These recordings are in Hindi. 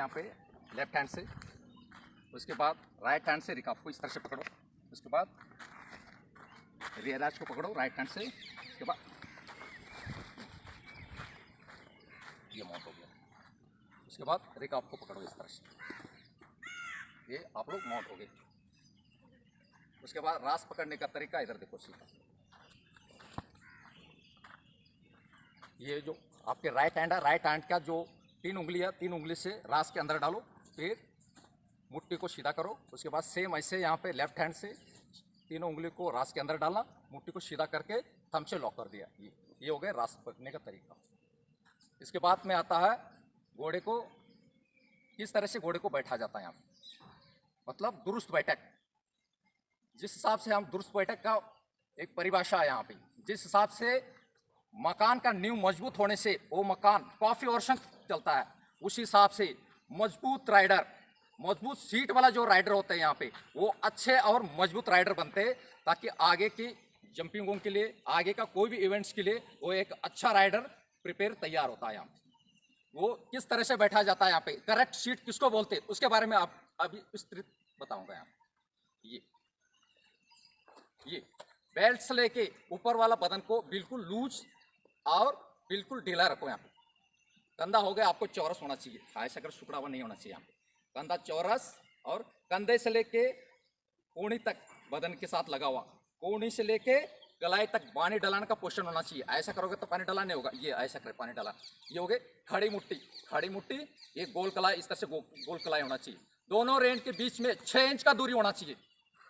यहाँ पे लेफ्ट हैंड से, उसके बाद राइट हैंड से रिकाब को इस तरह से पकड़ो, उसके बाद रियर एज को पकड़ो राइट हैंड से, उसके बाद ये माउंट हो गया, उसके बाद रिकाब को पकड़ो इस तरह से, ये आप लोग माउंट हो गए। उसके बाद रास पकड़ने का तरीका इधर देखो सीधा, ये जो आपके राइट हैंड है, राइट हैंड का जो 3 उंगली है, 3 उंगली से रास के अंदर डालो, फिर मुट्ठी को सीधा करो। उसके बाद सेम ऐसे यहाँ पे लेफ्ट हैंड से तीनों उंगली को रास के अंदर डालना, मुट्ठी को सीधा करके थंब से लॉक कर दिया। ये हो गया रास पकड़ने का तरीका। इसके बाद में आता है घोड़े को किस तरह से घोड़े को बैठा जाता है यहाँ पे, मतलब दुरुस्त बैठक। जिस हिसाब से हम दुरुस्त बैठक का एक परिभाषा है यहाँ पे, जिस हिसाब से मकान का नींव मजबूत होने से वो मकान काफी वर्षों चलता है, उस हिसाब से मजबूत राइडर, मजबूत सीट वाला जो राइडर होते हैं यहाँ पे, वो अच्छे और मजबूत राइडर बनते हैं, ताकि आगे की जंपिंगों के लिए, आगे का कोई भी इवेंट्स के लिए वो एक अच्छा राइडर प्रिपेयर तैयार होता है। यहाँ पे वो किस तरह से बैठा जाता है यहाँ पे, करेक्ट सीट किसको बोलते हैं, उसके बारे में आप अभी विस्तृत बताऊंगा। यहाँ ये बेल्ट से लेके ऊपर वाला बदन को बिल्कुल लूज और बिल्कुल ढीला रखो। यहाँ पे कंधा हो गया आपको चौरस होना चाहिए, ऐसा कर सुकड़ा हुआ नहीं होना चाहिए। यहाँ पे कंधा चौरस और कंधे से लेके कोहनी तक बदन के साथ लगा हुआ, कोहनी से लेके गलाई तक पानी डलाने का पोषण होना चाहिए। ऐसा करोगे तो पानी डला नहीं होगा, ये ऐसा करे पानी डला। ये हो गए खड़ी मुट्ठी, खड़ी मुट्ठी, ये गोल कलाई, इस तरह से गोल कलाई होना चाहिए। दोनों रेन के बीच में 6 इंच का दूरी होना चाहिए,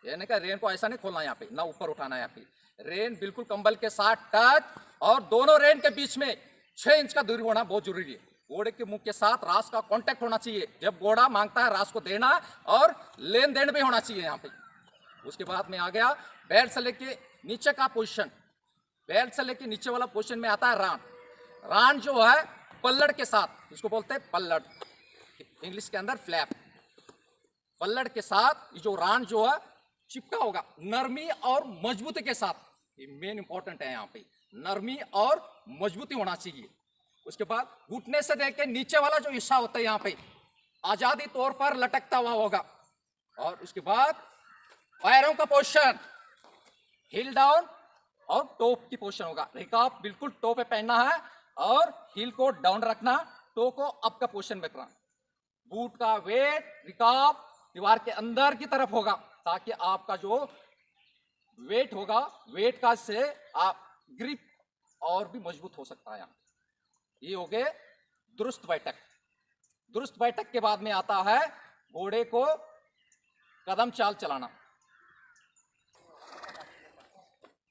यानी कि रेन को ऐसा नहीं खोलना यहाँ पे, ना ऊपर उठाना है। यहाँ पे रेन बिल्कुल कंबल के साथ टच, और दोनों रेन के बीच में 6 इंच का दूरी होना बहुत जरूरी है। घोड़े के मुंह के साथ रास का कांटेक्ट होना चाहिए, जब घोड़ा मांगता है रास को देना, और लेन देन भी होना चाहिए यहाँ पे। उसके बाद में आ गया बेल्ट से लेके नीचे का पोजीशन। बेल्ट से लेके नीचे वाला पोजीशन में आता है रान। रान जो है पल्लड़ के साथ, इसको बोलते हैं पल्लड़, इंग्लिश के अंदर फ्लैप। पल्लड़ के साथ ये जो रान जो है चिपका होगा, नरमी और मजबूती के साथ। ये मेन इंपॉर्टेंट है यहाँ पे, नरमी और मजबूती होना चाहिए। उसके बाद घुटने से देख के नीचे वाला जो हिस्सा होता है यहाँ पे आजादी तौर पर लटकता हुआ होगा। और उसके बाद पैरों का पोजीशन हिल डाउन और टोप की पोजीशन होगा। रिकाब बिल्कुल टो पे पहनना है और हील को डाउन रखना, टो को अप का पोजीशन में रखना। बूट का वेट रिकाब दीवार के अंदर की तरफ होगा, ताकि आपका जो वेट होगा, वेट का से आप ग्रिप और भी मजबूत हो सकता है। ये हो गए दुरुस्त बैठक। दुरुस्त बैठक के बाद में आता है घोड़े को कदम चाल चलाना।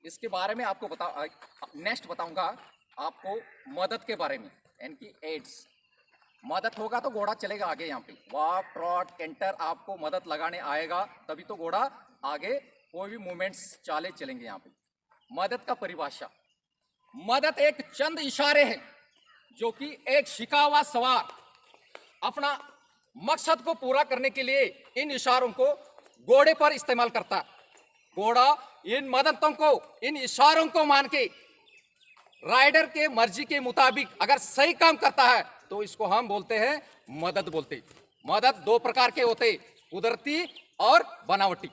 इसके बारे में आपको नेक्स्ट बताऊंगा आपको मदद के बारे में, यानी कि एड्स। मदद होगा तो घोड़ा चलेगा आगे। यहाँ पे वॉक ट्रॉट कैंटर आपको मदद लगाने आएगा, तभी तो घोड़ा आगे कोई भी मूवमेंट्स चाले चलेंगे। यहाँ पे मदद का परिभाषा, मदद एक चंद इशारे हैं जो कि एक शिका हुआ सवार अपना मकसद को पूरा करने के लिए इन इशारों को घोड़े पर इस्तेमाल करता है। घोड़ा इन मददों को, इन इशारों को मान के राइडर के मर्जी के मुताबिक अगर सही काम करता है तो इसको हम बोलते हैं मदद बोलते। मदद 2 प्रकार के होते, कुदरती और बनावटी।